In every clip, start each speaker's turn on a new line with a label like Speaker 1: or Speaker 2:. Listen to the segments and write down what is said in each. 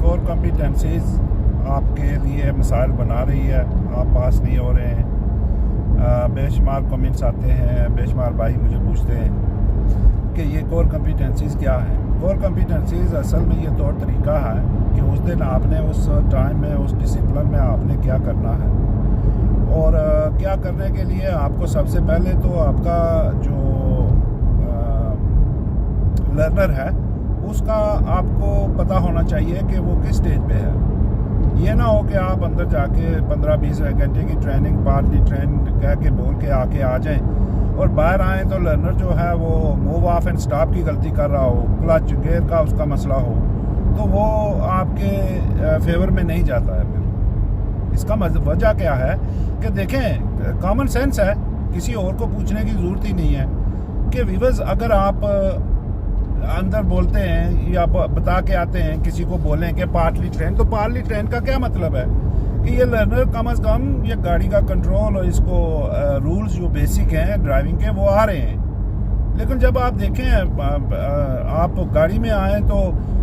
Speaker 1: Core competencies आपके लिए मसाइल बना रही है, आप पास नहीं हो रहे हैं। बेशुमार कमेंट्स आते हैं, बेशुमार भाई मुझे पूछते हैं कि ये कोर कॉम्पिटेंसीज क्या है। कोर कॉम्पिटेंसीज असल में ये तौर तरीका है कि उस दिन आपने उस टाइम में उस डिसिप्लिन में आपने क्या करना है, और क्या करने के लिए आपको सबसे पहले तो आपका जो लर्नर है उसका आपको पता होना चाहिए कि वो किस स्टेज पे है। ये ना हो कि आप अंदर जाके 15-20 घंटे की ट्रेनिंग पार्टली ट्रेन कह के बोल के आके आ जाएं और बाहर आएँ तो लर्नर जो है वो मूव ऑफ एंड स्टॉप की गलती कर रहा हो, क्लच गियर का उसका मसला हो, तो वो आपके फेवर में नहीं जाता है। फिर इसका वजह क्या है कि देखें, कॉमन सेंस है, किसी और को पूछने की ज़रूरत ही नहीं है कि व्यूअर्स अगर आप अंदर बोलते हैं या बता के आते हैं, किसी को बोलें कि पार्टली ट्रेन, तो पार्टली ट्रेन का क्या मतलब है कि ये लर्नर कम अज़ कम ये गाड़ी का कंट्रोल और इसको रूल्स जो बेसिक हैं ड्राइविंग के वो आ रहे हैं। लेकिन जब आप देखें आप गाड़ी में आए तो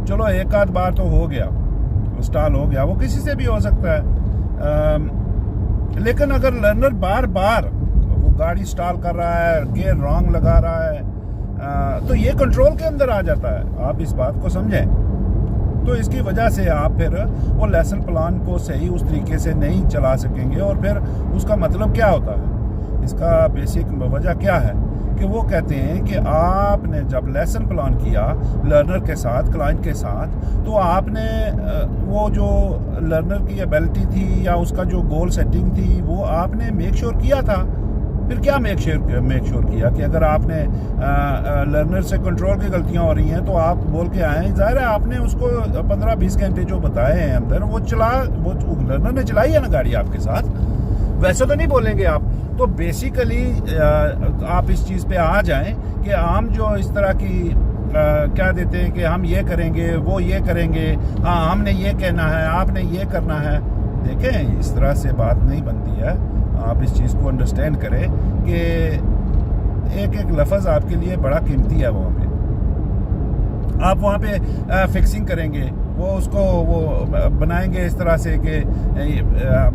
Speaker 1: चलो एक आध बार तो हो गया, स्टॉल हो गया, वो किसी से भी हो सकता है। लेकिन अगर लर्नर बार बार वो गाड़ी स्टॉल कर रहा है, गियर रॉन्ग लगा रहा है, तो ये कंट्रोल के अंदर आ जाता है। आप इस बात को समझें। तो इसकी वजह से आप फिर वो लेसन प्लान को सही उस तरीके से नहीं चला सकेंगे। और फिर उसका मतलब क्या होता है, इसका बेसिक वजह क्या है कि वो कहते हैं कि आपने जब लेसन प्लान किया लर्नर के साथ, क्लाइंट के साथ, तो आपने वो जो लर्नर की एबिलिटी थी या उसका जो गोल सेटिंग थी वो आपने मेक श्योर किया था। फिर क्या मेक श्योर किया कि अगर आपने लर्नर से कंट्रोल की गलतियां हो रही हैं तो आप बोल के आए, ज़ाहिर है आपने उसको 15-20 घंटे जो बताए हैं अंदर वो लर्नर ने चलाई है ना गाड़ी आपके साथ, वैसे तो नहीं बोलेंगे आप। तो बेसिकली आप इस चीज़ पे आ जाएं कि आम जो इस तरह की क्या देते हैं कि हम ये करेंगे, वो ये करेंगे, हाँ हमने ये कहना है, आपने ये करना है। देखें, इस तरह से बात नहीं बनती है। आप इस चीज़ को अंडरस्टैंड करें कि एक एक लफ्ज़ आपके लिए बड़ा कीमती है। वहाँ पे आप वहाँ पे फिक्सिंग करेंगे, वो उसको वो बनाएंगे इस तरह से कि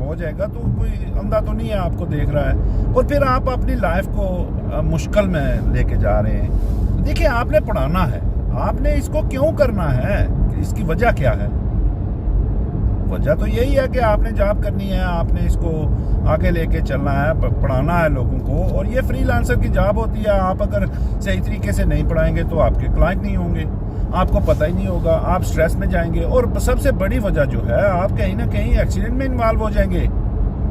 Speaker 1: हो जाएगा, तो कोई अंधा तो नहीं है आपको देख रहा है, और फिर आप अपनी लाइफ को मुश्किल में लेके जा रहे हैं। देखिए, आपने पढ़ाना है, आपने इसको क्यों करना है, इसकी वजह क्या है? वजह तो यही है कि आपने जॉब करनी है, आपने इसको आगे लेके चलना है, पढ़ाना है लोगों को, और ये फ्रीलांसर की जॉब होती है। आप अगर सही तरीके से नहीं पढ़ाएंगे तो आपके क्लाइंट नहीं होंगे, आपको पता ही नहीं होगा, आप स्ट्रेस में जाएंगे, और सबसे बड़ी वजह जो है आप कहीं ना कहीं एक्सीडेंट में इन्वॉल्व हो जाएंगे।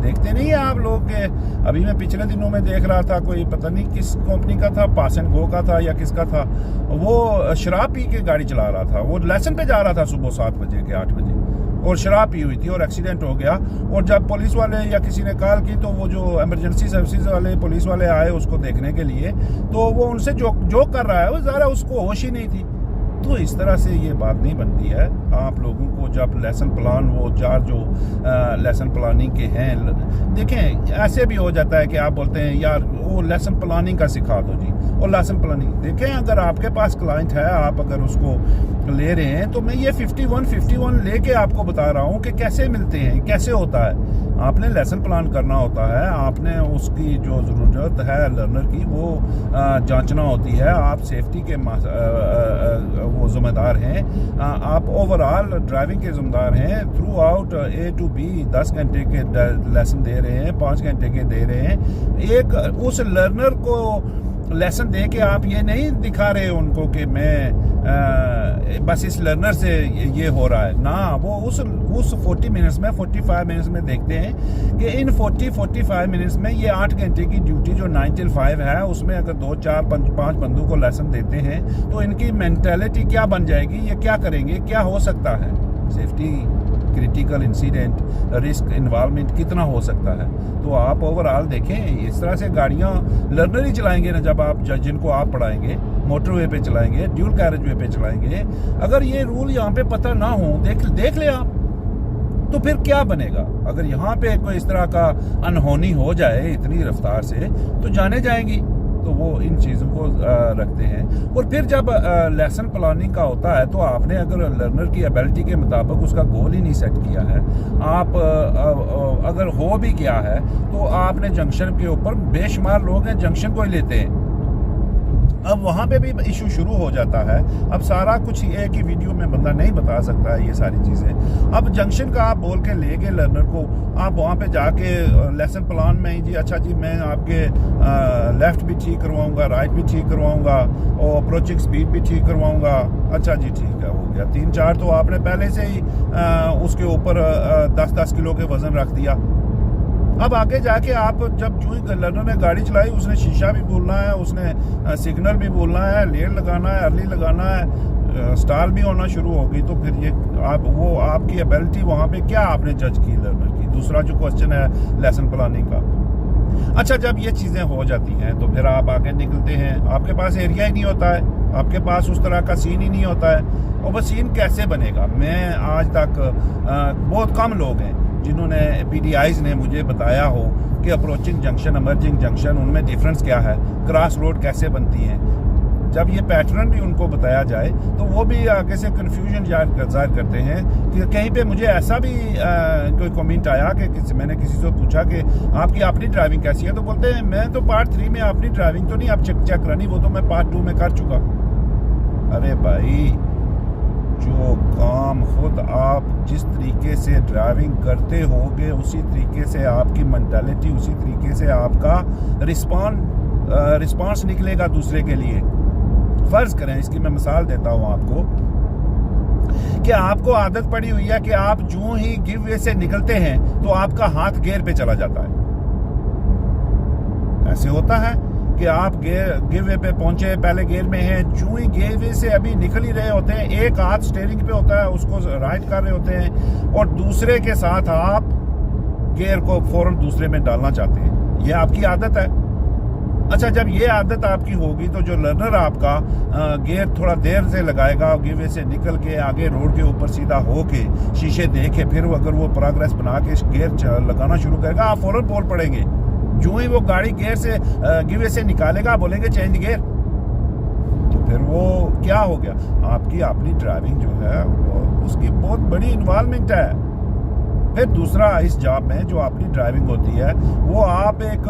Speaker 1: देखते नहीं है आप लोग के, अभी मैं पिछले दिनों में देख रहा था, कोई पता नहीं किस कंपनी का था, पास एंड गो का था या किसका था, वो शराब पी के गाड़ी चला रहा था, वो लेसन पे जा रहा था सुबह 7 बजे के 8 बजे, और शराब पी हुई थी और एक्सीडेंट हो गया। और जब पुलिस वाले या किसी ने कॉल की तो वो जो इमरजेंसी सर्विसेज वाले पुलिस वाले आए उसको देखने के लिए, तो वो उनसे जो कर रहा है वो ज़रा उसको होश ही नहीं थी। तो इस तरह से ये बात नहीं बनती है। आप लोगों को जब लेसन प्लान, वो 4 जो लेसन प्लानिंग के हैं, देखें ऐसे भी हो जाता है कि आप बोलते हैं यार वो लेसन प्लानिंग का सिखा दो जी, और लेसन प्लानिंग देखें, अगर आपके पास क्लाइंट है, आप अगर उसको ले रहे हैं, तो मैं ये 51 लेके आपको बता रहा हूँ कि कैसे मिलते हैं, कैसे होता है। आपने लेसन प्लान करना होता है, आपने उसकी जो ज़रूरत है लर्नर की वो जांचना होती है। आप सेफ्टी के वो ज़िम्मेदार हैं, आप ओवरऑल ड्राइविंग के ज़िम्मेदार हैं। Through out A to B 10 घंटे के लेसन दे रहे हैं, 5 घंटे के दे रहे हैं। एक उस लर्नर को लेसन दे के आप ये नहीं दिखा रहे उनको कि मैं बस इस लर्नर से ये हो रहा है ना, वो उस 40 मिनट्स में 45 मिनट्स में देखते हैं कि इन 45 मिनट्स में ये 8 घंटे की ड्यूटी जो 9 till 5 है, उसमें अगर 2, 4, 5 बंदों को लेसन देते हैं तो इनकी मेंटालिटी क्या बन जाएगी, ये क्या करेंगे, क्या हो सकता है, safety critical incident risk involvement कितना हो सकता है। तो आप ओवरऑल देखें, इस तरह से गाड़ियाँ लर्नर ही चलाएंगे ना, जब आप जिनको आप पढ़ाएंगे मोटरवे पे चलाएंगे, ड्यूल कैरेज वे पे चलाएंगे। अगर ये रूल यहाँ पे पता ना हो, देख ले आप, तो फिर क्या बनेगा। अगर यहाँ पे कोई इस तरह का अनहोनी हो जाए इतनी रफ्तार से, तो जाने जाएंगी। तो वो इन चीज़ों को रखते हैं। और फिर जब लेसन प्लानिंग का होता है तो आपने अगर लर्नर की एबिलिटी के मुताबिक उसका गोल ही नहीं सेट किया है, आप अगर हो भी गया है तो आपने जंक्शन के ऊपर बेशुमार लोग हैं जंक्शन को ही लेते हैं। अब वहाँ पे भी इशू शुरू हो जाता है। अब सारा कुछ एक ही वीडियो में बंदा नहीं बता सकता है ये सारी चीज़ें। अब जंक्शन का आप बोल के ले गए लर्नर को, आप वहाँ पे जाके लेसन प्लान में ही जी अच्छा जी मैं आपके लेफ़्ट भी ठीक करवाऊँगा, राइट भी ठीक करवाऊँगा और अप्रोचिंग स्पीड भी ठीक करवाऊँगा। अच्छा जी ठीक है, हो गया। 3-4 तो आपने पहले से ही उसके ऊपर 10-10 किलो के वज़न रख दिया। अब आगे जाके आप जब जो ही लर्नर ने गाड़ी चलाई, उसने शीशा भी बोलना है, उसने सिग्नल भी बोलना है, लेट लगाना है, अर्ली लगाना है, स्टाल भी होना शुरू होगी, तो फिर ये वो आपकी एबिलिटी वहाँ पे क्या आपने जज की लर्नर की। दूसरा जो क्वेश्चन है लेसन प्लानिंग का। अच्छा, जब ये चीज़ें हो जाती हैं तो फिर आप आगे निकलते हैं, आपके पास एरिया ही नहीं होता है, आपके पास उस तरह का सीन ही नहीं होता है। और वो सीन कैसे बनेगा? मैं आज तक बहुत कम लोग हैं जिन्होंने PDIs ने मुझे बताया हो कि अप्रोचिंग जंक्शन, इमर्जिंग जंक्शन, उनमें डिफरेंस क्या है, क्रॉस रोड कैसे बनती हैं। जब ये पैटर्न भी उनको बताया जाए तो वो भी आगे से कन्फ्यूजन जाहिर करते हैं। कि कहीं पे मुझे ऐसा भी कोई कमेंट आया कि मैंने किसी से पूछा कि आपकी अपनी ड्राइविंग कैसी है, तो बोलते हैं मैं तो पार्ट 3 में अपनी ड्राइविंग तो नहीं आप चेक करनी, वो तो मैं पार्ट 2 में कर चुका। अरे भाई, जो काम खुद आप जिस तरीके से ड्राइविंग करते होगे उसी तरीके से आपकी मेंटालिटी, उसी तरीके से आपका रिस्पॉन्स निकलेगा दूसरे के लिए। फर्ज करें, इसकी मैं मिसाल देता हूं आपको, कि आपको आदत पड़ी हुई है कि आप जो ही गिव वे से निकलते हैं तो आपका हाथ गियर पे चला जाता है। ऐसे होता है कि आप गिव वे पे पहुंचे, पहले गियर में हैं, जो ही गिव वे से अभी निकल ही रहे होते हैं, एक हाथ स्टीयरिंग पे होता है, उसको राइट कर रहे होते हैं और दूसरे के साथ आप गियर को फौरन दूसरे में डालना चाहते हैं। ये आपकी आदत है। अच्छा, जब ये आदत आपकी होगी तो जो लर्नर आपका गियर थोड़ा देर से लगाएगा, गिव वे से निकल के आगे रोड के ऊपर सीधा होके शीशे देखे फिर अगर वो प्रोग्रेस बना के गियर लगाना शुरू करेगा, आप फौरन बोल पड़ेंगे। जो ही वो गाड़ी गियर से गिवे से निकालेगा, बोलेंगे चेंज गियर। तो फिर वो क्या हो गया? आपकी अपनी ड्राइविंग जो है वो उसकी बहुत बड़ी इन्वॉल्वमेंट है। फिर दूसरा, इस जॉब में जो अपनी ड्राइविंग होती है वो आप एक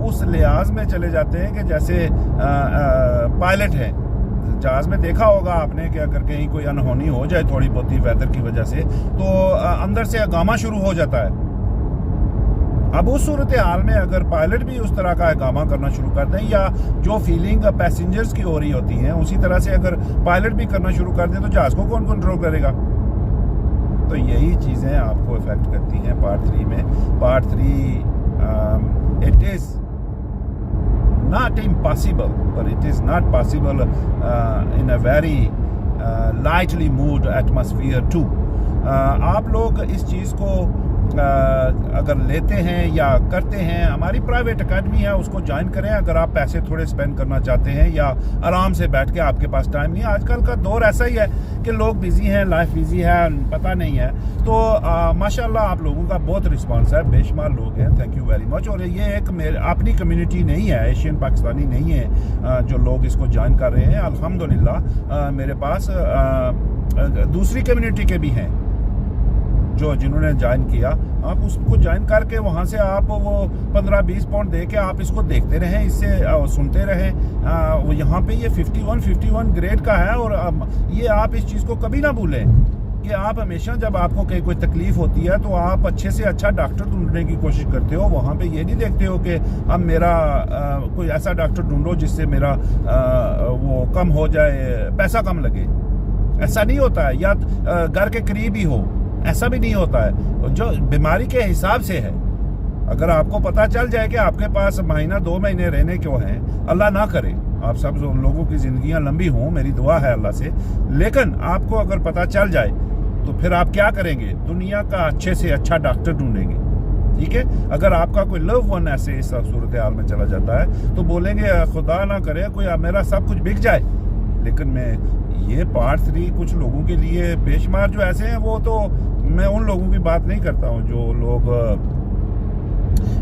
Speaker 1: उस लिहाज में चले जाते हैं कि जैसे पायलट है जहाज में। देखा होगा आपने कि अगर कहीं कोई अनहोनी हो जाए थोड़ी बहुत वेदर की वजह से, तो अंदर से हंगामा शुरू हो जाता है। अब उस सूरत हाल में अगर पायलट भी उस तरह का हंगामा करना शुरू कर दें, या जो फीलिंग पैसेंजर्स की हो रही होती है उसी तरह से अगर पायलट भी करना शुरू कर दें, तो जहाज को कौन कंट्रोल करेगा? तो यही चीज़ें आपको इफेक्ट करती हैं पार्ट 3 में। Part 3 it is not impossible, but it is not possible in a very lightly moved atmosphere too. आप लोग इस चीज़ को अगर लेते हैं या करते हैं, हमारी प्राइवेट अकेडमी है, उसको ज्वाइन करें अगर आप पैसे थोड़े स्पेंड करना चाहते हैं या आराम से बैठ के आपके पास टाइम नहीं है। आजकल का दौर ऐसा ही है कि लोग बिजी हैं, लाइफ बिजी है, पता नहीं है। तो माशाल्लाह आप लोगों का बहुत रिस्पांस है, बेशुमार लोग हैं, थैंक यू वेरी मच। और ये एक अपनी कम्युनिटी नहीं है, एशियन पाकिस्तानी नहीं है जो लोग इसको ज्वाइन कर रहे हैं। अल्हम्दुलिल्लाह मेरे पास दूसरी कम्युनिटी के भी हैं जो जिन्होंने ज्वाइन किया। आप उसको ज्वाइन करके वहाँ से आप वो 15-20 पाउंड दे के आप इसको देखते रहें, इससे सुनते रहें। यहाँ पे ये 51 ग्रेड का है। और ये आप इस चीज़ को कभी ना भूलें कि आप हमेशा जब आपको कहीं कोई तकलीफ होती है तो आप अच्छे से अच्छा डॉक्टर ढूंढने की कोशिश करते हो। वहाँ पे ये नहीं देखते हो कि अब मेरा कोई ऐसा डॉक्टर ढूंढो जिससे मेरा वो कम हो जाए, पैसा कम लगे। ऐसा नहीं होता है। या घर के करीब ही हो, ऐसा भी नहीं होता है। जो बीमारी के हिसाब से है, अगर आपको पता चल जाए कि आपके पास महीना 2 महीने रहने क्यों हैं, अल्लाह ना करे आप सब लोगों की जिंदगियां लंबी हों, मेरी दुआ है अल्लाह से। लेकिन आपको अगर पता चल जाए तो फिर आप क्या करेंगे? दुनिया का अच्छे से अच्छा डॉक्टर ढूंढेंगे, ठीक है। अगर आपका कोई लव वन ऐसे इस सूरत हाल में चला जाता है तो बोलेंगे खुदा ना करे कोई मेरा सब कुछ बिक जाए। लेकिन मैं ये पार्ट 3 कुछ लोगों के लिए बेशुमार जो ऐसे हैं, वो तो मैं उन लोगों की बात नहीं करता हूँ जो लोग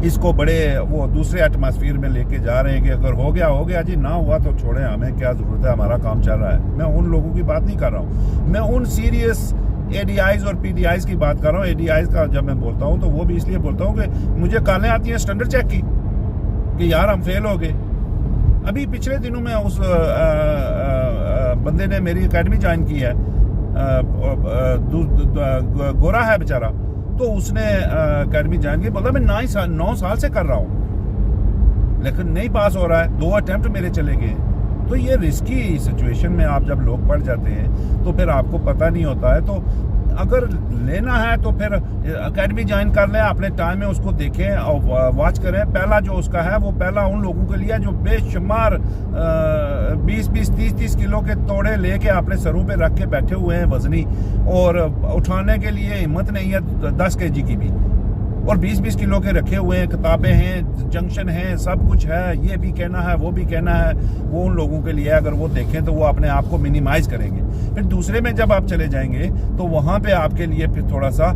Speaker 1: इसको बड़े वो दूसरे एटमॉस्फेयर में लेके जा रहे हैं कि अगर हो गया जी, ना हुआ तो छोड़े, हमें क्या ज़रूरत है, हमारा काम चल रहा है। मैं उन लोगों की बात नहीं कर रहा हूँ, मैं उन सीरियस ADIs और PDIs की बात कर रहा हूँ। ADIs का जब मैं बोलता हूँ तो वो भी इसलिए बोलता हूँ कि मुझे कॉलें आती हैं स्टैंडर्ड चेक की कि यार हम फेल हो गए। अभी पिछले दिनों में उस बंदे ने मेरी एकेडमी ज्वाइन की है, गोरा है बेचारा, तो उसने एकेडमी ज्वाइन की, बोलता मैं 9 साल से कर रहा हूँ लेकिन नहीं पास हो रहा है, 2 अटेम्प्ट मेरे चले गए। तो ये रिस्की सिचुएशन में आप जब लोग पढ़ जाते हैं तो फिर आपको पता नहीं होता है। तो अगर लेना है तो फिर एकेडमी ज्वाइन कर लें, अपने टाइम में उसको देखें और वॉच करें। पहला जो उसका है वो पहला उन लोगों के लिए जो बेशुमार 20-20, 30-30 किलो के तोड़े लेके अपने सरों पे रख के बैठे हुए हैं वजनी, और उठाने के लिए हिम्मत नहीं है 10 kg की भी, और 20-20 किलो के रखे हुए हैं, किताबें हैं, जंक्शन हैं, सब कुछ है, ये भी कहना है वो भी कहना है। वो उन लोगों के लिए अगर वो देखें तो वो अपने आप को मिनिमाइज करेंगे। फिर दूसरे में जब आप चले जाएंगे तो वहाँ पे आपके लिए फिर थोड़ा सा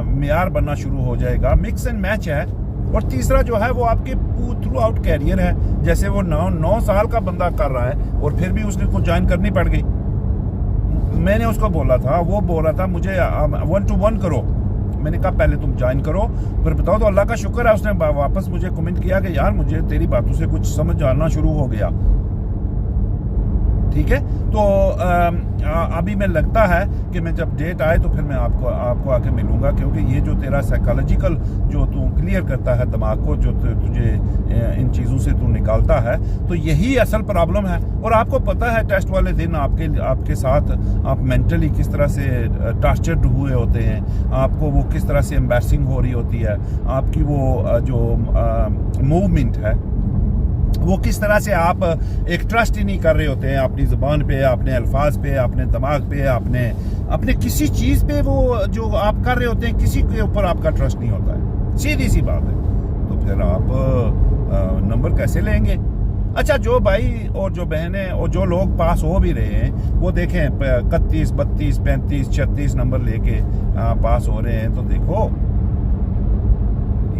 Speaker 1: मेयार बनना शुरू हो जाएगा, मिक्स एंड मैच है। और तीसरा जो है वो आपके थ्रू आउट कैरियर है। जैसे वो 9 साल का बंदा कर रहा है और फिर भी उसने को ज्वाइन करनी पड़ गई। मैंने उसको बोला था, वो बोल रहा था मुझे 1-to-1 करो। मैंने कहा पहले तुम ज्वाइन करो फिर बताओ। तो अल्लाह का शुक्र है उसने वापस मुझे कमेंट किया कि यार मुझे तेरी बातों से कुछ समझ आना शुरू हो गया। ठीक है, तो अभी मैं लगता है कि मैं जब डेट आए तो फिर मैं आपको आके मिलूंगा, क्योंकि ये जो तेरा साइकोलॉजिकल जो तू क्लियर करता है दिमाग को, जो तुझे इन चीज़ों से तू निकालता है, तो यही असल प्रॉब्लम है। और आपको पता है टेस्ट वाले दिन आपके साथ आप मेंटली किस तरह से टॉर्चर्ड हुए होते हैं, आपको वो किस तरह से एम्बैरसिंग हो रही होती है, आपकी वो जो मूवमेंट है वो किस तरह से आप एक ट्रस्ट ही नहीं कर रहे होते हैं अपनी ज़ुबान पे, अपने अल्फाज पे, अपने दिमाग पे, अपने किसी चीज़ पे। वो जो आप कर रहे होते हैं किसी के ऊपर आपका ट्रस्ट नहीं होता है, सीधी सी बात है। तो फिर आप नंबर कैसे लेंगे? अच्छा, जो भाई और जो बहनें और जो लोग पास हो भी रहे हैं वो देखें 31, 32, 35, 36 नंबर लेके पास हो रहे हैं। तो देखो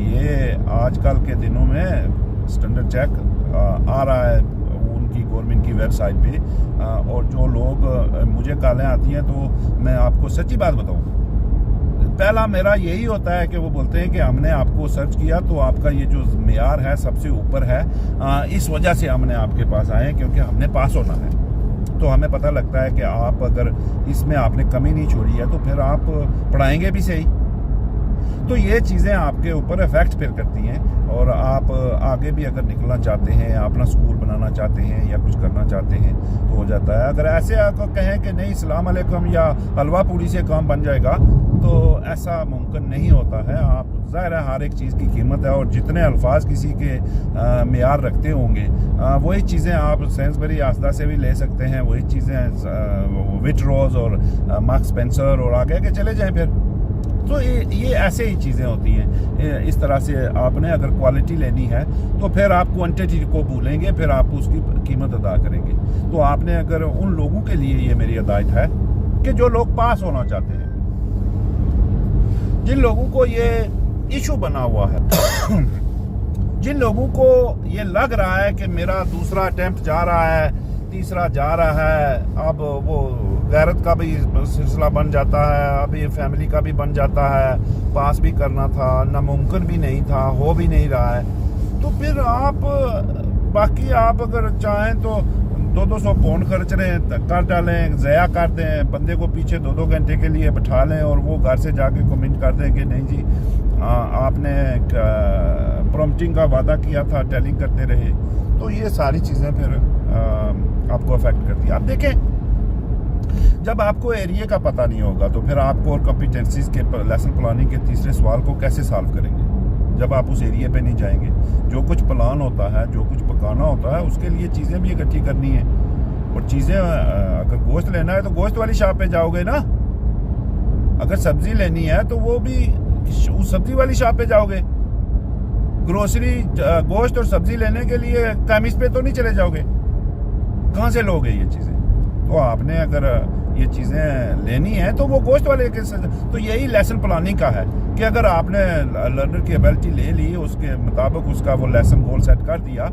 Speaker 1: ये आजकल के दिनों में स्टैंडर्ड चेक आ रहा है उनकी गवर्नमेंट की वेबसाइट पे, और जो लोग मुझे कॉलें आती हैं तो मैं आपको सच्ची बात बताऊं, पहला मेरा यही होता है कि वो बोलते हैं कि हमने आपको सर्च किया तो आपका ये जो मेयार है सबसे ऊपर है, इस वजह से हमने आपके पास आए हैं क्योंकि हमने पास होना है। तो हमें पता लगता है कि आप अगर इसमें आपने कमी नहीं छोड़ी है तो फिर आप पढ़ाएंगे भी सही। तो ये चीज़ें आपके ऊपर इफेक्ट फिर करती हैं, और आप आगे भी अगर निकलना चाहते हैं, अपना स्कूल बनाना चाहते हैं या कुछ करना चाहते हैं तो हो जाता है। अगर ऐसे आपको कहें कि नहीं सलाम अलैकुम या हलवा पूड़ी से काम बन जाएगा तो ऐसा मुमकिन नहीं होता है। आप ज़ाहिर है हर एक चीज़ की कीमत है, और जितने अल्फाज किसी के मेयार रखते होंगे वही चीज़ें आप सेंसबरी आस्दा से भी ले सकते हैं, वही चीज़ें विटरोज और मार्क स्पेंसर और आगे के चले जाएँ फिर। तो ये ऐसे ही चीज़ें होती हैं। इस तरह से आपने अगर क्वालिटी लेनी है तो फिर आप क्वांटिटी को भूलेंगे, फिर आप उसकी कीमत अदा करेंगे। तो आपने अगर उन लोगों के लिए ये मेरी हिदायत है कि जो लोग पास होना चाहते हैं, जिन लोगों को ये इशू बना हुआ है जिन लोगों को ये लग रहा है कि मेरा दूसरा अटेम्प्ट जा रहा है, तीसरा जा रहा है, अब वो गैरत का भी सिलसिला बन जाता है, अभी फैमिली का भी बन जाता है, पास भी करना था, नामुमकिन भी नहीं था, हो भी नहीं रहा है, तो फिर आप बाकी आप अगर चाहें तो 200 पाउंड खर्च रहे कर डालें, ज़या कर दें, बंदे को पीछे 2-2 घंटे के लिए बैठा लें और वो घर से जाके कमेंट कर दें कि नहीं जी आपने प्रॉम्प्टिंग का वादा किया था, टेलिंग करते रहे। तो ये सारी चीज़ें फिर आपको अफेक्ट करती है। आप देखें जब आपको एरिया का पता नहीं होगा तो फिर आप कोर कॉम्पिटेंसीज के लेसन प्लानिंग के तीसरे सवाल को कैसे सॉल्व करेंगे जब आप उस एरिया पे नहीं जाएंगे। जो कुछ प्लान होता है, जो कुछ पकाना होता है, उसके लिए चीज़ें भी इकट्ठी करनी है। और चीज़ें अगर गोश्त लेना है तो गोश्त वाली शॉप पे जाओगे ना, अगर सब्जी लेनी है तो वो भी उस सब्जी वाली शॉप पे जाओगे। ग्रोसरी गोश्त और सब्जी लेने के लिए केमिस्ट पे तो नहीं चले जाओगे, कहाँ से लोगे ये चीज़ें। तो आपने अगर ये चीज़ें लेनी है तो वो गोश्त वाले के तो यही लेसन प्लानिंग का है कि अगर आपने लर्नर की एबिलिटी ले ली, उसके मुताबिक उसका वो लेसन गोल सेट कर दिया,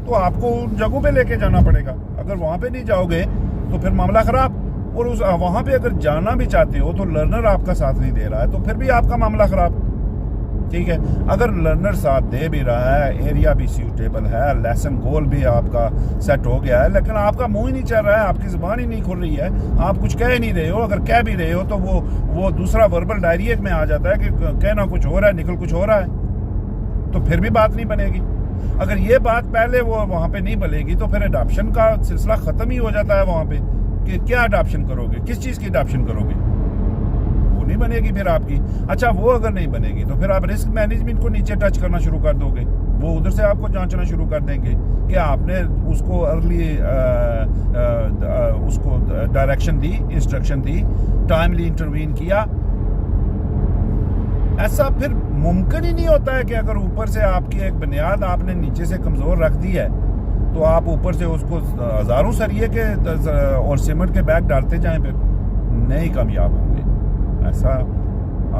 Speaker 1: तो आपको उन जगहों पे लेके जाना पड़ेगा। अगर वहाँ पे नहीं जाओगे तो फिर मामला ख़राब। और उस वहाँ पे अगर जाना भी चाहते हो तो लर्नर आपका साथ नहीं दे रहा है तो फिर भी आपका मामला ख़राब। ठीक है, अगर लर्नर साथ दे भी रहा है, एरिया भी सूटेबल है, लेसन गोल भी आपका सेट हो गया है, लेकिन आपका मुंह ही नहीं चल रहा है, आपकी ज़ुबान ही नहीं खुल रही है, आप कुछ कह नहीं रहे हो। अगर कह भी रहे हो तो वो दूसरा वर्बल डायरी में आ जाता है कि कहना कुछ हो रहा है, निकल कुछ हो रहा है, तो फिर भी बात नहीं बनेगी। अगर ये बात पहले वो वहाँ पे नहीं बनेगी तो फिर अडॉप्शन का सिलसिला ख़त्म ही हो जाता है वहाँ पे कि क्या अडॉप्शन करोगे, किस चीज़ की अडॉप्शन करोगे, वो नहीं बनेगी फिर आपकी। अच्छा, वो अगर नहीं बनेगी तो फिर आप रिस्क मैनेजमेंट को नीचे टच करना शुरू कर दोगे, वो उधर से आपको जांचना शुरू कर देंगे कि आपने उसको अर्ली उसको डायरेक्शन दी, इंस्ट्रक्शन दी, टाइमली इंटरवीन किया। ऐसा फिर मुमकिन ही नहीं होता है कि अगर ऊपर से आपकी एक बुनियाद आपने नीचे से कमज़ोर रख दी है तो आप ऊपर से उसको हज़ारों सरिये के और सीमेंट के बैग डालते जाएं, फिर नहीं कामयाब होंगे। ऐसा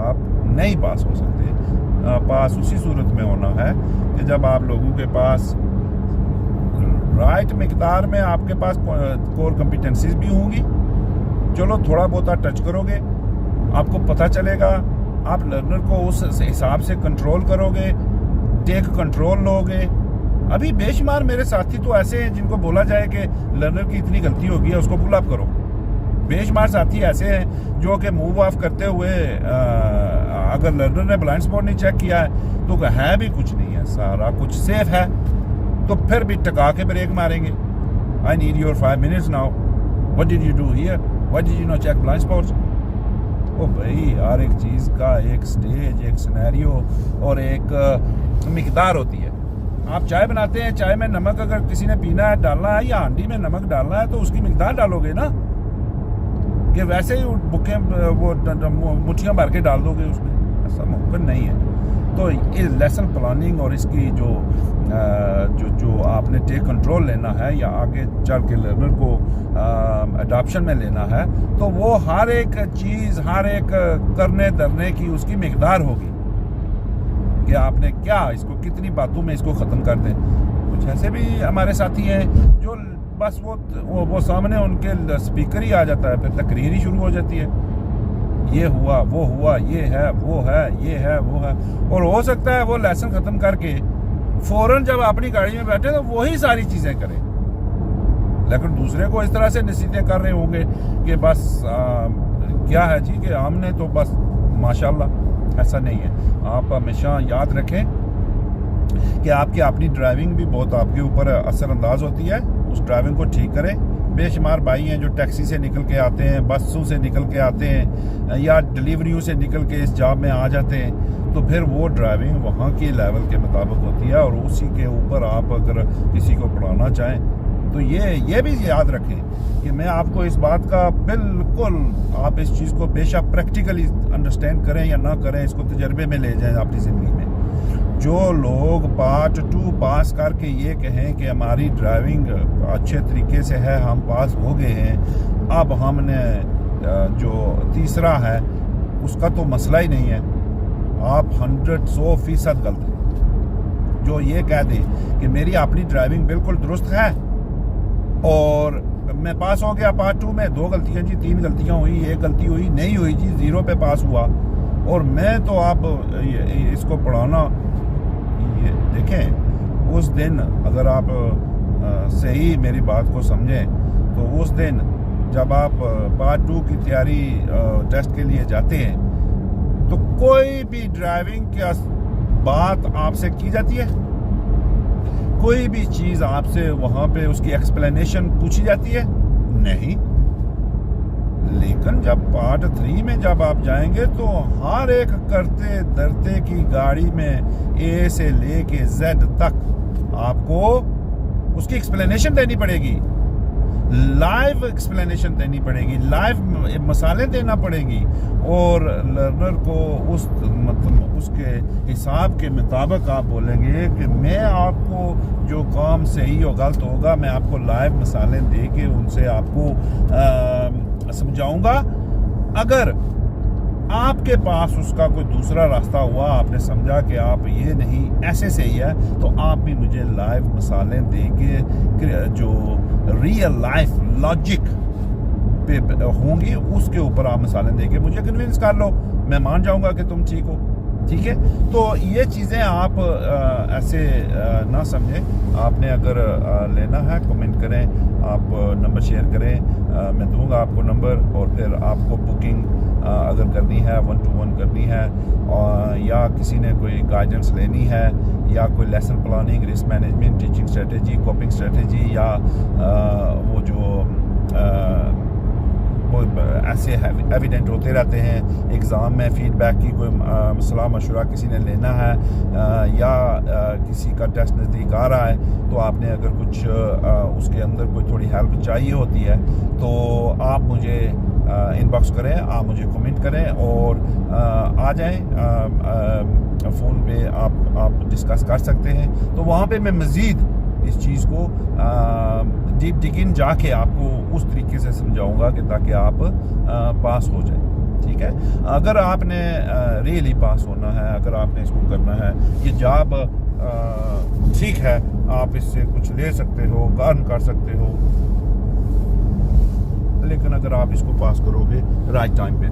Speaker 1: आप नहीं पास हो सकते। पास उसी सूरत में होना है कि जब आप लोगों के पास राइट मिकदार में आपके पास कोर कॉम्पिटेंसीज भी होंगी। चलो थोड़ा बहुत टच करोगे, आपको पता चलेगा, आप लर्नर को उस हिसाब से कंट्रोल करोगे, टेक कंट्रोल लोगे। अभी बेशुमार मेरे साथी तो ऐसे हैं जिनको बोला जाए कि लर्नर की इतनी गलती होगी है, उसको पुल अप करो। बेशुमार साथी ऐसे हैं जो कि मूव ऑफ करते हुए अगर लर्नर ने ब्लाइंड स्पॉट नहीं चेक किया है तो है भी कुछ नहीं है, सारा कुछ सेफ है, तो फिर भी टका के ब्रेक मारेंगे। I need your 5 minutes now, what did you do here, what did you not check blind spots. ओ भाई, हर एक चीज़ का एक स्टेज, एक सिनेरियो और एक मिकदार होती है। आप चाय बनाते हैं, चाय में नमक अगर किसी ने पीना है, डालना है, या हांडी में नमक डालना है तो उसकी मिकदार डालोगे ना, कि वैसे ही बुके वो मुट्ठियाँ भर के डाल दोगे उसमें, ऐसा मुमकिन नहीं है। तो ये लेसन प्लानिंग और इसकी जो आपने टेक कंट्रोल लेना है या आगे चल के लर्नर को अडॉप्शन में लेना है, तो वो हर एक चीज़, हर एक करने धरने की उसकी मिकदार होगी कि आपने क्या इसको कितनी बातों में इसको ख़त्म कर दें। कुछ ऐसे भी हमारे साथी हैं जो बस वो सामने उनके स्पीकर ही आ जाता है, फिर तकरीर ही शुरू हो जाती है, ये हुआ, वो हुआ, ये है, वो है, ये है, वो है। और हो सकता है वो लेसन ख़त्म करके फ़ौरन जब अपनी गाड़ी में बैठे तो वही सारी चीज़ें करें, लेकिन दूसरे को इस तरह से नसीहतें कर रहे होंगे कि बस क्या है जी कि हमने तो बस माशाल्लाह। ऐसा नहीं है। आप हमेशा याद रखें कि आपकी अपनी ड्राइविंग भी बहुत आपके ऊपर असरअंदाज होती है। उस ड्राइविंग को ठीक करें। बेशुमार भाई हैं जो टैक्सी से निकल के आते हैं, बसों से निकल के आते हैं या डिलीवरियों से निकल के इस जॉब में आ जाते हैं, तो फिर वो ड्राइविंग वहाँ के लेवल के मुताबिक होती है और उसी के ऊपर आप अगर किसी को पढ़ाना चाहें तो ये भी याद रखें कि मैं आपको इस बात का बिल्कुल, आप इस चीज़ को बेशक प्रैक्टिकली अंडरस्टैंड करें या ना करें, इसको तजर्बे में ले जाएं अपनी ज़िंदगी में। जो लोग पार्ट 2 पास करके ये कहें कि हमारी ड्राइविंग अच्छे तरीके से है, हम पास हो गए हैं, अब हमने जो तीसरा है उसका तो मसला ही नहीं है, आप 100% गलत हैं। जो ये कह दे कि मेरी अपनी ड्राइविंग बिल्कुल दुरुस्त है और मैं पास हो गया पार्ट 2 में, 2 गलतियाँ जी, 3 गलतियाँ हुई, 1 गलती हुई, नहीं हुई जी, 0 पे पास हुआ, और मैं तो आप इसको पढ़ाना, ये देखें उस दिन अगर आप सही मेरी बात को समझें तो उस दिन जब आप पार्ट 2 की तैयारी टेस्ट के लिए जाते हैं तो कोई भी ड्राइविंग की बात आपसे की जाती है, कोई भी चीज़ आपसे वहाँ पे उसकी एक्सप्लेनेशन पूछी जाती है नहीं। लेकिन जब पार्ट 3 में जब आप जाएंगे तो हर एक करते धरते की गाड़ी में ए से लेके जेड तक आपको उसकी एक्सप्लेनेशन देनी पड़ेगी, लाइव एक्सप्लेनेशन देनी पड़ेगी, लाइव मसालें देना पड़ेगी, और लर्नर को उस मतलब उसके हिसाब के मुताबिक आप बोलेंगे कि मैं आपको जो काम सही और गलत होगा मैं आपको लाइव मसालें दे के उनसे आपको समझाऊंगा। अगर आपके पास उसका कोई दूसरा रास्ता हुआ, आपने समझा कि आप ये नहीं ऐसे सही है, तो आप भी मुझे लाइव मिसालें देके जो रियल लाइफ लॉजिक पे होंगी उसके ऊपर आप मिसालें देके मुझे कन्विंस कर लो, मैं मान जाऊंगा कि तुम ठीक हो। ठीक है, तो ये चीज़ें आप ऐसे ना समझें। आपने अगर लेना है कमेंट करें, आप नंबर शेयर करें, मैं दूंगा आपको नंबर, और फिर आपको बुकिंग अगर करनी है 1-to-1 करनी है, या किसी ने कोई गाइडेंस लेनी है, या कोई lesson planning, risk management, teaching strategy, coping strategy, या वो जो वो ऐसे एविडेंट होते रहते हैं एग्ज़ाम में, फीडबैक की कोई सलाह मशवरा किसी ने लेना है, या किसी का टेस्ट नज़दीक आ रहा है, तो आपने अगर कुछ उसके अंदर कोई थोड़ी हेल्प चाहिए होती है, तो आप मुझे इनबॉक्स करें, आप मुझे कमेंट करें, और आ जाएं, फ़ोन पे आप डिस्कस कर सकते हैं। तो वहाँ पे मैं मज़ीद इस चीज़ को डीप डिगिन जाके आपको उस तरीके से समझाऊंगा कि ताकि आप पास हो जाए। ठीक है, अगर आपने रियली पास होना है, अगर आपने इसको करना है, ये जॉब ठीक है, आप इससे कुछ ले सकते हो, अर्न कर सकते हो, लेकिन अगर आप इसको पास करोगे राइट टाइम पे।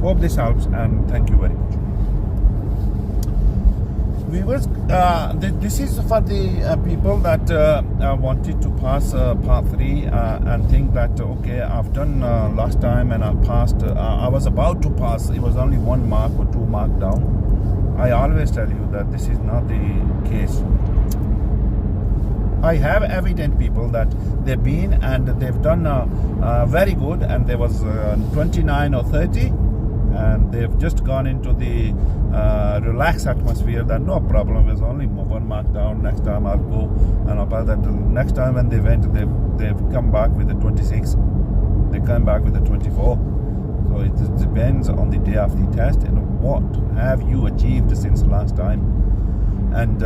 Speaker 1: Hope this helps and thank you very much. Viewers, this is for the people that wanted to pass part 3 and think that okay, I've done last time and I passed. I was about to pass. It was only 1 mark or 2 mark down. I always tell you that this is not the case. I have evident people that they've been and they've done very good, and there was 29 or 30. And they've just gone into the relaxed atmosphere that no problem, there's only 1 mark down, next time I'll go. And about that, the next time when they went, they've come back with the 26, they come back with the 24. So it depends on the day of the test and what have you achieved since last time. And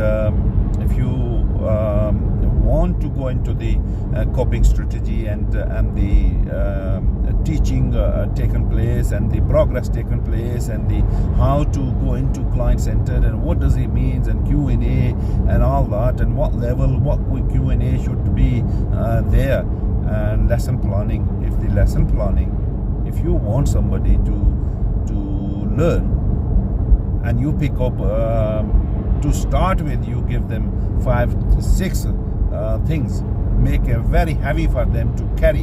Speaker 1: if you want to go into the coping strategy and the teaching taken place and the progress taken place and the how to go into client centered and what does it means and Q&A and all that, and what level, what Q&A should be there, and lesson planning. If the lesson planning, if you want somebody to learn and you pick up to start with, you give them 5-6 things, make it very heavy for them to carry.